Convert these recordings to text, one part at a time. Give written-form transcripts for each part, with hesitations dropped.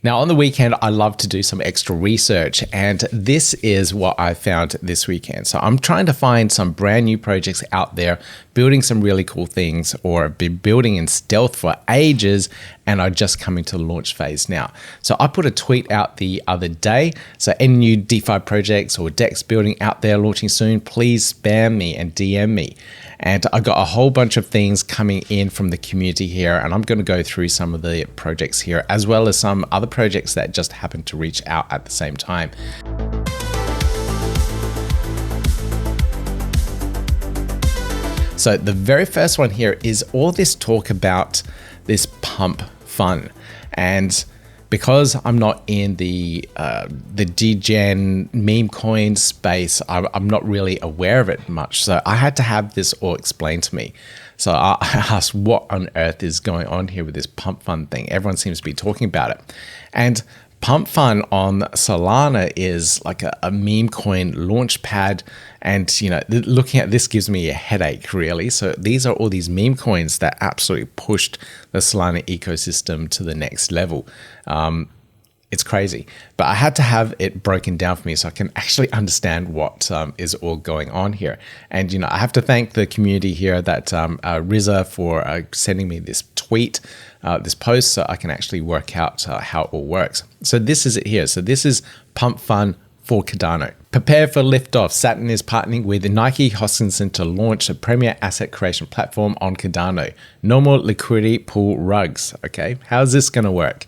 Now, on the weekend, I love to do some extra research, and this is what I found this weekend. So I'm trying to find some brand new projects out there, building some really cool things, or been building in stealth for ages, and are just coming to the launch phase now. So I put a tweet out the other day. So any new DeFi projects or DEX building out there launching soon, please spam me and DM me. And I got a whole bunch of things coming in from the community here, and I'm going to go through some of the projects here, as well as some other projects that just happened to reach out at the same time. So the very first one here is all this talk about this pump fun. And because I'm not in the degen meme coin space, I'm not really aware of it much. So I had to have this all explained to me. So I asked, what on earth is going on here with this pump fun thing? Everyone seems to be talking about it. And pump fun on Solana is like a meme coin launch pad. And, you know, looking at this gives me a headache, really. So these are all these meme coins that absolutely pushed the Solana ecosystem to the next level. It's crazy, but I had to have it broken down for me so I can actually understand what is all going on here. And, you know, I have to thank the community here, that Riza, for sending me this tweet, this post, so I can actually work out how it all works. So this is it here. So this is Pump Fun for Cardano. Prepare for liftoff. Saturn is partnering with Nike Hoskinson to launch a premier asset creation platform on Cardano. No more liquidity pool rugs. Okay, how's this going to work?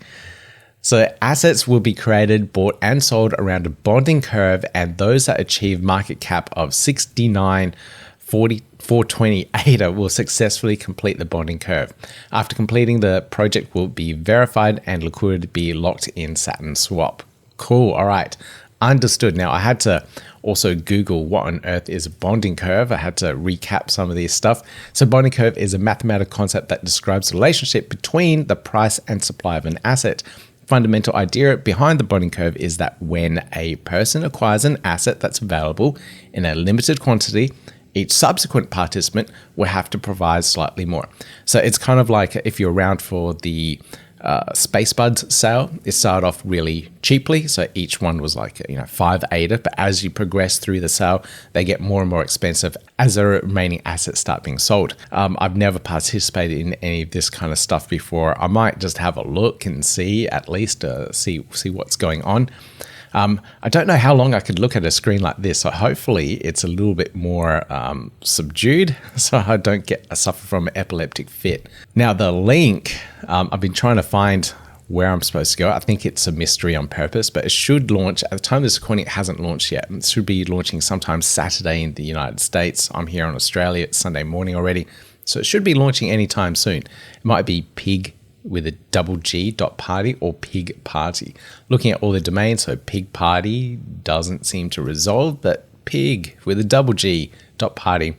So assets will be created, bought and sold around a bonding curve, and those that achieve market cap of 69.420 ADA will successfully complete the bonding curve. After completing, the project will be verified and liquidity be locked in Saturn Swap. Cool, all right. Understood. Now I had to also Google what on earth is a bonding curve. I had to recap some of this stuff. So bonding curve is a mathematical concept that describes the relationship between the price and supply of an asset. Fundamental idea behind the bonding curve is that when a person acquires an asset that's available in a limited quantity, each subsequent participant will have to provide slightly more. So it's kind of like if you're around for the Space Buds sale, it started off really cheaply. So each one was like, 5 ADA, but as you progress through the sale, they get more and more expensive as the remaining assets start being sold. I've never participated in any of this kind of stuff before. I might just have a look and see, at least see what's going on. I don't know how long I could look at a screen like this, so hopefully it's a little bit more subdued so I don't suffer from an epileptic fit. Now the link, I've been trying to find where I'm supposed to go. I think it's a mystery on purpose, but it should launch. At the time of this recording, it hasn't launched yet. It should be launching sometime Saturday in the United States. I'm here in Australia. It's Sunday morning already, so it should be launching anytime soon. It might be pig with a double G.party or pig party. Looking at all the domains, so pig party doesn't seem to resolve, but pig with a double G.party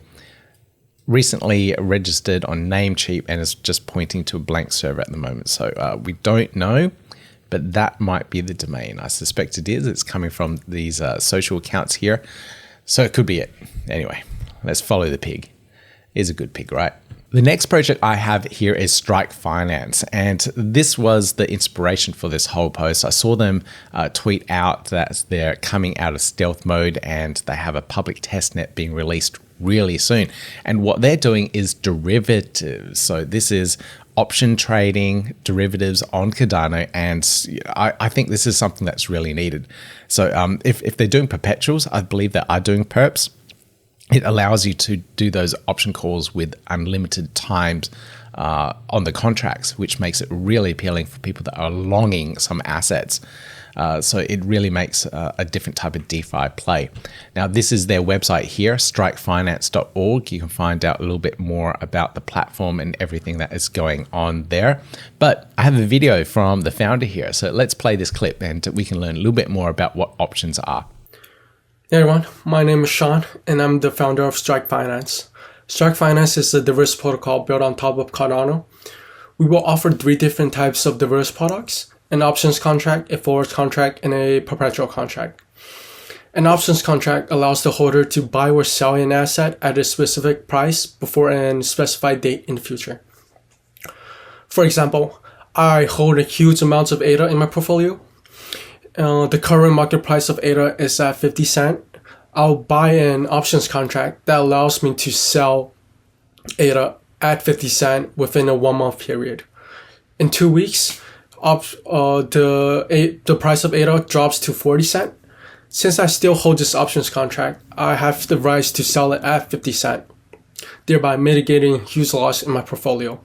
recently registered on Namecheap and is just pointing to a blank server at the moment. So we don't know, but that might be the domain. I suspect it is. It's coming from these social accounts here. So it could be it. Anyway, let's follow the pig. Is a good pig, right? The next project I have here is Strike Finance, and this was the inspiration for this whole post. I saw them tweet out that they're coming out of stealth mode and they have a public testnet being released really soon. And what they're doing is derivatives. So this is option trading, derivatives on Cardano, and I think this is something that's really needed. So if they're doing perpetuals, I believe they are doing perps. It allows you to do those option calls with unlimited times on the contracts, which makes it really appealing for people that are longing some assets. So it really makes a different type of DeFi play. Now, this is their website here, strikefinance.org. You can find out a little bit more about the platform and everything that is going on there. But I have a video from the founder here. So let's play this clip and we can learn a little bit more about what options are. Hey everyone, my name is Sean and I'm the founder of Strike Finance. Strike Finance is a diverse protocol built on top of Cardano. We will offer 3 different types of diverse products: an options contract, a forwards contract, and a perpetual contract. An options contract allows the holder to buy or sell an asset at a specific price before a specified date in the future. For example, I hold a huge amounts of ADA in my portfolio. The current market price of ADA is at 50 cents. I'll buy an options contract that allows me to sell ADA at 50 cents within a 1 month period. In 2 weeks, the price of ADA drops to 40 cents. Since I still hold this options contract, I have the rights to sell it at 50 cents, thereby mitigating huge loss in my portfolio.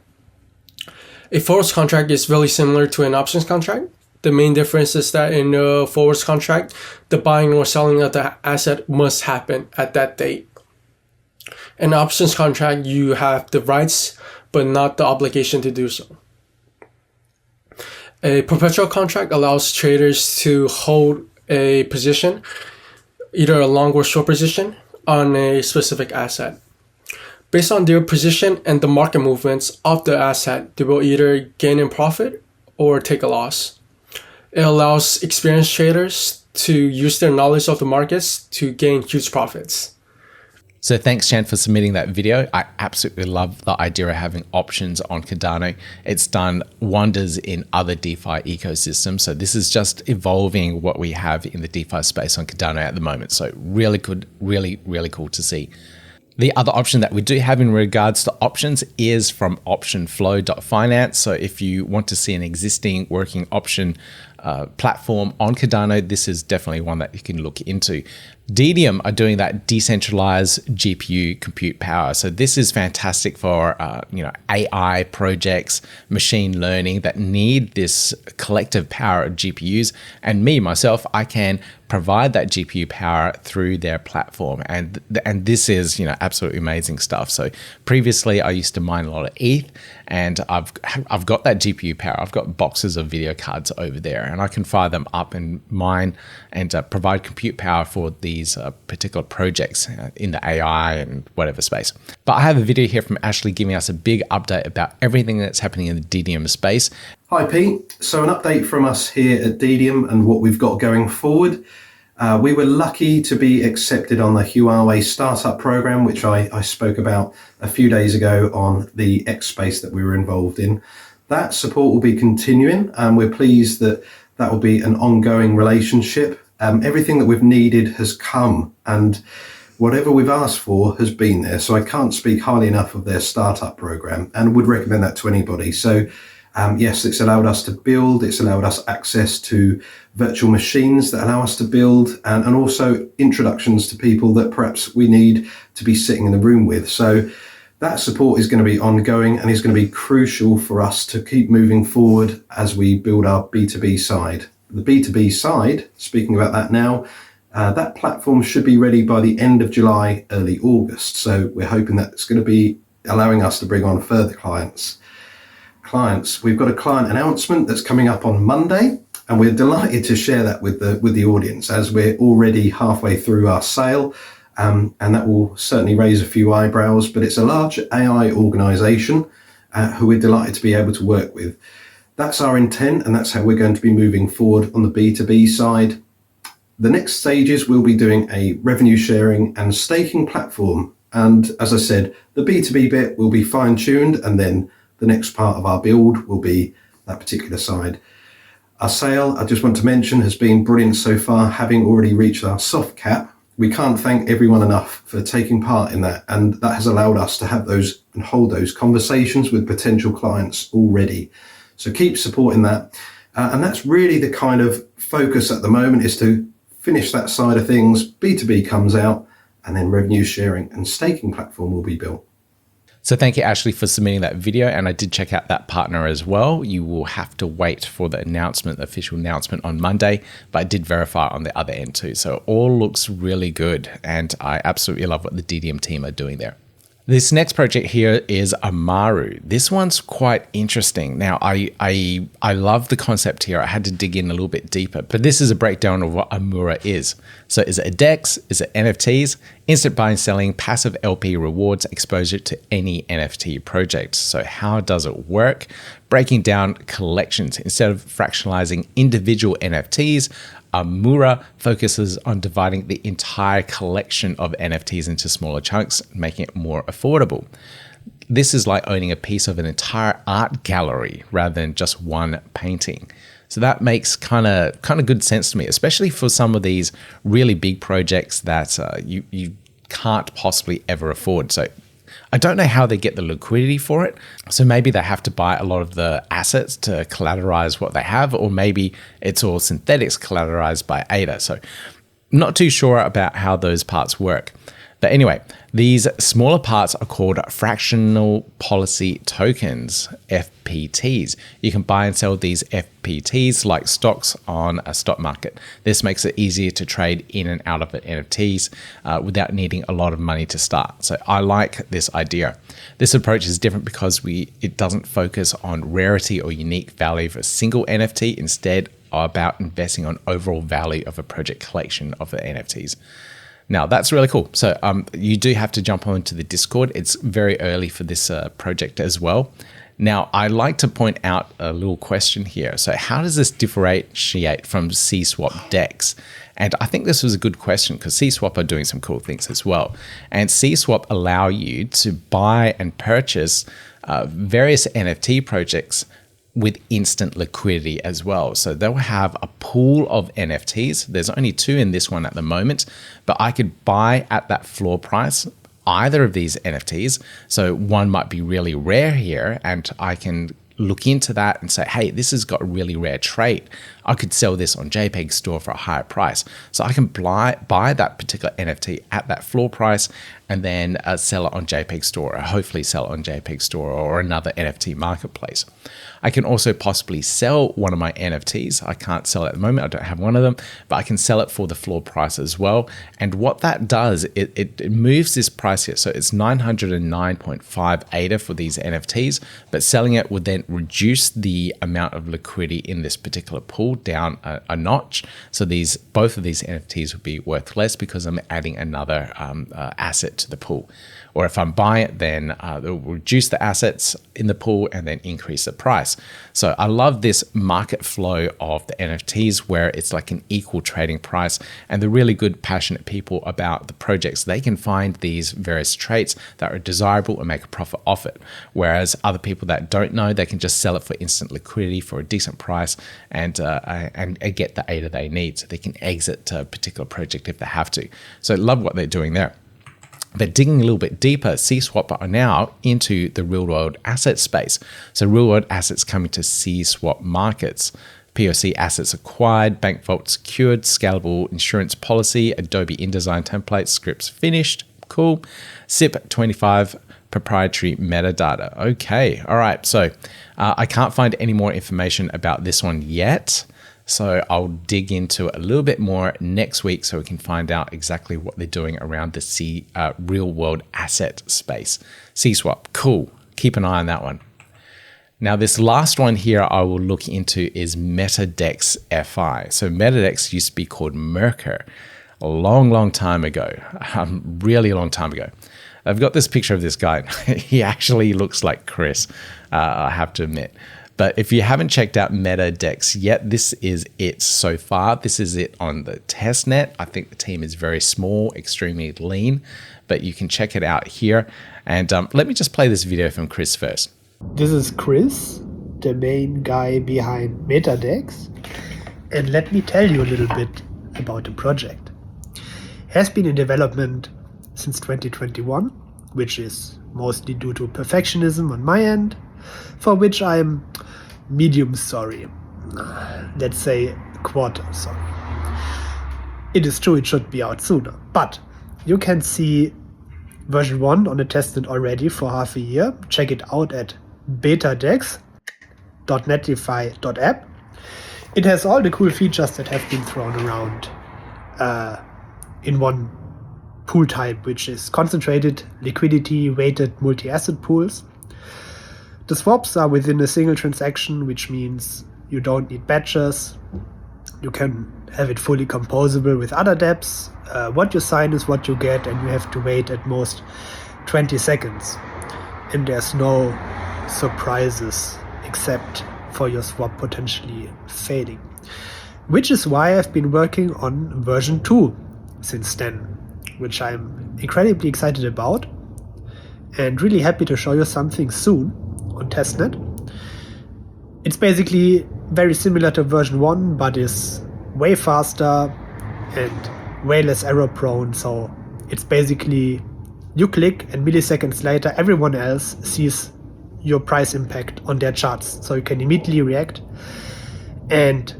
A forwards contract is really similar to an options contract. The main difference is that in a forwards contract, the buying or selling of the asset must happen at that date. In an options contract, you have the rights, but not the obligation to do so. A perpetual contract allows traders to hold a position, either a long or short position, on a specific asset. Based on their position and the market movements of the asset, they will either gain in profit or take a loss. It allows experienced traders to use their knowledge of the markets to gain huge profits. So thanks, Chan, for submitting that video. I absolutely love the idea of having options on Cardano. It's done wonders in other DeFi ecosystems. So this is just evolving what we have in the DeFi space on Cardano at the moment. So really good, really cool to see. The other option that we do have in regards to options is from OptionFlow.finance. So if you want to see an existing working option platform on Cardano, this is definitely one that you can look into. Dedium are doing that decentralized GPU compute power. So this is fantastic for AI projects, machine learning that need this collective power of GPUs. And myself, I can provide that GPU power through their platform. And this is absolutely amazing stuff. So previously I used to mine a lot of ETH, and I've got that GPU power. I've got boxes of video cards over there, and I can fire them up and mine and provide compute power for these particular projects in the AI and whatever space. But I have a video here from Ashley giving us a big update about everything that's happening in the Dedium space. Hi Pete, so an update from us here at Dedium and what we've got going forward. We were lucky to be accepted on the Huawei startup program, which I spoke about a few days ago on the X space that we were involved in. That support will be continuing, and we're pleased that that will be an ongoing relationship. Everything that we've needed has come, and whatever we've asked for has been there. So I can't speak highly enough of their startup program, and would recommend that to anybody. So yes, it's allowed us to build, it's allowed us access to virtual machines that allow us to build, and also introductions to people that perhaps we need to be sitting in the room with. So that support is going to be ongoing and is going to be crucial for us to keep moving forward as we build our B2B side. The B2B side, speaking about that now, that platform should be ready by the end of July, early August. So we're hoping that it's going to be allowing us to bring on further clients. We've got a client announcement that's coming up on Monday, and we're delighted to share that with the audience, as we're already halfway through our sale, and that will certainly raise a few eyebrows. But it's a large AI organization who we're delighted to be able to work with. That's our intent, and that's how we're going to be moving forward on the B2B side. The next stages, we'll be doing a revenue sharing and staking platform. And as I said, the B2B bit will be fine-tuned, and then the next part of our build will be that particular side. Our sale, I just want to mention, has been brilliant so far, having already reached our soft cap. We can't thank everyone enough for taking part in that, and that has allowed us to have those and hold those conversations with potential clients already. So keep supporting that. And that's really the kind of focus at the moment, is to finish that side of things. B2B comes out, and then revenue sharing and staking platform will be built. So thank you, Ashley, for submitting that video. And I did check out that partner as well. You will have to wait for the announcement, the official announcement on Monday, but I did verify on the other end too. So it all looks really good. And I absolutely love what the Dedium team are doing there. This next project here is Omura. This one's quite interesting. Now, I love the concept here. I had to dig in a little bit deeper, but this is a breakdown of what Omura is. So is it a DEX? Is it NFTs? Instant buying, selling, passive LP rewards, exposure to any NFT project. So how does it work? Breaking down collections. Instead of fractionalizing individual NFTs, Omura focuses on dividing the entire collection of NFTs into smaller chunks, making it more affordable. this is like owning a piece of an entire art gallery rather than just one painting. So that makes kind of good sense to me, especially for some of these really big projects that you can't possibly ever afford. So I don't know how they get the liquidity for it. So maybe they have to buy a lot of the assets to collateralize what they have, or maybe it's all synthetics collateralized by ADA. So not too sure about how those parts work. But anyway, these smaller parts are called fractional policy tokens, FPTs. You can buy and sell these FPTs like stocks on a stock market. This makes it easier to trade in and out of NFTs without needing a lot of money to start. So I like this idea. This approach is different because it doesn't focus on rarity or unique value of a single NFT, instead about investing on overall value of a project collection of the NFTs. Now, that's really cool. So you do have to jump onto the Discord. It's very early for this project as well. Now, I like to point out a little question here. So how does this differentiate from CSWAP DEX? And I think this was a good question because CSWAP are doing some cool things as well. And CSWAP allow you to buy and purchase various NFT projects with instant liquidity as well. So they'll have a pool of NFTs. There's only 2 in this one at the moment, but I could buy at that floor price either of these NFTs. So one might be really rare here, and I can look into that and say, hey, this has got a really rare trait. I could sell this on JPEG Store for a higher price. So I can buy that particular NFT at that floor price and then sell it on JPEG Store, or hopefully sell it on JPEG Store or another NFT marketplace. I can also possibly sell one of my NFTs. I can't sell it at the moment. I don't have one of them, but I can sell it for the floor price as well. And what that does, it moves this price here. So it's 909.5 ADA for these NFTs, but selling it would then reduce the amount of liquidity in this particular pool down a notch. So both of these NFTs would be worth less because I'm adding another asset to the pool. Or if I'm buying it, then it will reduce the assets in the pool and then increase the price. So I love this market flow of the NFTs where it's like an equal trading price, and the really good, passionate people about the projects, they can find these various traits that are desirable and make a profit off it. Whereas other people that don't know, they can just sell it for instant liquidity for a decent price and get the ADA they need, so they can exit a particular project if they have to. So I love what they're doing there. But digging a little bit deeper, CSWAP are now into the real-world asset space. So real-world assets coming to CSWAP markets. POC assets acquired, bank vault secured, scalable insurance policy, Adobe InDesign template, scripts finished. Cool. SIP 25 proprietary metadata. Okay. All right. So I can't find any more information about this one yet. So I'll dig into it a little bit more next week so we can find out exactly what they're doing around the real world asset space. CSWAP, cool. Keep an eye on that one. Now this last one here I will look into is MetaDEX FI. So MetaDEX used to be called Merkur a long time ago, really long time ago. I've got this picture of this guy. He actually looks like Chris, I have to admit. But if you haven't checked out MetaDEX yet, this is it so far. This is it on the testnet. I think the team is very small, extremely lean, but you can check it out here. And let me just play this video from Chris first. This is Chris, the main guy behind MetaDEX. And let me tell you a little bit about the project. It has been in development since 2021, which is mostly due to perfectionism on my end, for which I'm medium sorry. Let's say quarter sorry. It is true it should be out sooner, but you can see version 1 on the testnet already for half a year. Check it out at betadex.netdefi.app. It has all the cool features that have been thrown around in one pool type, which is concentrated liquidity weighted multi-asset pools. The swaps are within a single transaction, which means you don't need batches. You can have it fully composable with other dApps. What you sign is what you get, and you have to wait at most 20 seconds. And there's no surprises except for your swap potentially failing. Which is why I've been working on version 2 since then, which I'm incredibly excited about. and really happy to show you something soon on testnet. It's basically very similar to version 1, but is way faster and way less error prone. So it's basically you click and milliseconds later everyone else sees your price impact on their charts. So you can immediately react, and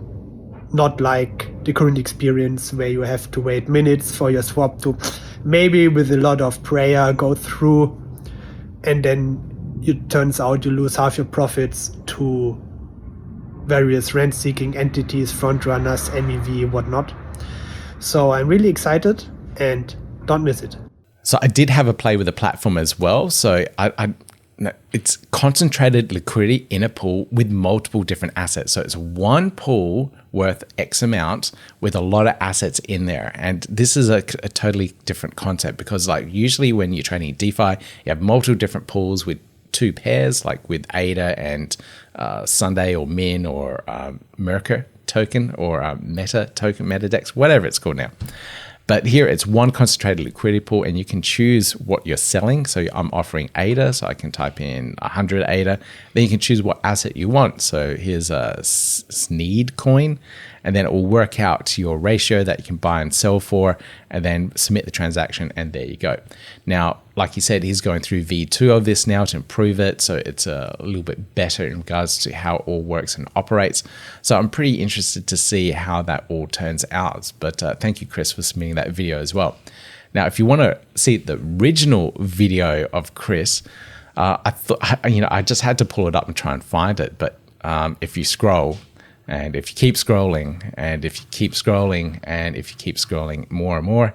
not like the current experience where you have to wait minutes for your swap to maybe with a lot of prayer go through, and then it turns out you lose half your profits to various rent-seeking entities, front runners, MEV, whatnot. So I'm really excited, and don't miss it. So I did have a play with the platform as well. So it's concentrated liquidity in a pool with multiple different assets. So it's one pool worth X amount with a lot of assets in there. And this is a totally different concept, because like usually when you're trading DeFi, you have multiple different pools with two pairs, like with ADA and Sunday or Min or Merker token or Meta token, MetaDEX, whatever it's called now. But here it's one concentrated liquidity pool, and you can choose what you're selling. So I'm offering ADA, so I can type in 100 ADA. Then you can choose what asset you want. So here's a SNEED coin, and then it will work out your ratio that you can buy and sell for, and then submit the transaction, and there you go. Now, like he said, he's going through V2 of this now to improve it, so it's a little bit better in regards to how it all works and operates. So I'm pretty interested to see how that all turns out. But thank you, Chris, for submitting that video as well. Now, if you want to see the original video of Chris, I thought, I just had to pull it up and try and find it. But if you scroll, and if you keep scrolling, and if you keep scrolling, and if you keep scrolling more and more,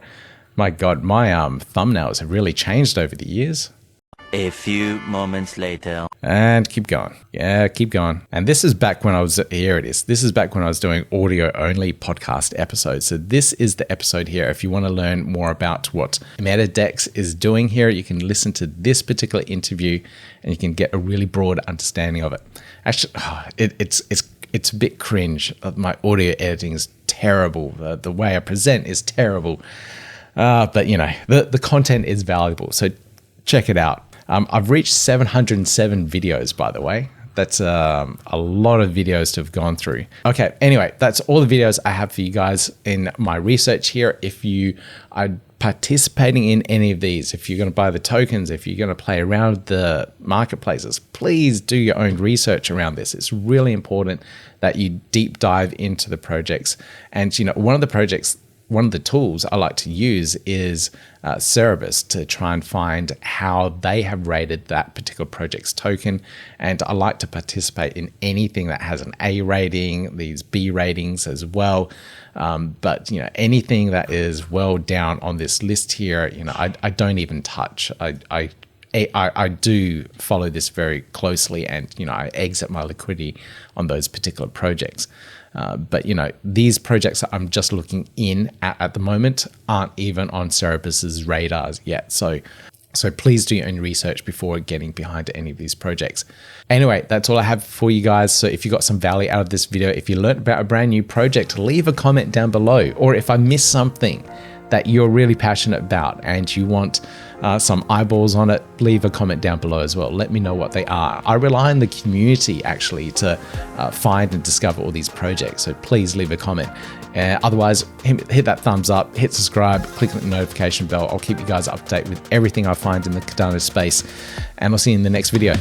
my God, my thumbnails have really changed over the years. A few moments later. And keep going. Yeah, keep going. And this is back when I was, here it is. This is back when I was doing audio only podcast episodes. So this is the episode here. If you want to learn more about what MetaDEX is doing here, you can listen to this particular interview and you can get a really broad understanding of it. Actually, it's a bit cringe. My audio editing is terrible. The way I present is terrible. But the content is valuable. So check it out. I've reached 707 videos, by the way. That's a lot of videos to have gone through. Okay, anyway, that's all the videos I have for you guys in my research here. If you are participating in any of these, if you're going to buy the tokens, if you're going to play around with the marketplaces, please do your own research around this. It's really important that you deep dive into the projects. And one of the tools I like to use is Cerebus to try and find how they have rated that particular project's token. And I like to participate in anything that has an A rating, these B ratings as well. But anything that is well down on this list here, I don't even touch. I do follow this very closely, and I exit my liquidity on those particular projects. But these projects that I'm just looking in at the moment aren't even on Cerebus's radars yet. So please do your own research before getting behind any of these projects. Anyway, that's all I have for you guys. So if you got some value out of this video, if you learned about a brand new project, leave a comment down below. Or if I missed something that you're really passionate about and you want some eyeballs on it, leave a comment down below as well. Let me know what they are. I rely on the community actually to find and discover all these projects. So please leave a comment. Otherwise, hit that thumbs up, hit subscribe, click the notification bell. I'll keep you guys up to date with everything I find in the Cardano space. And I'll see you in the next video.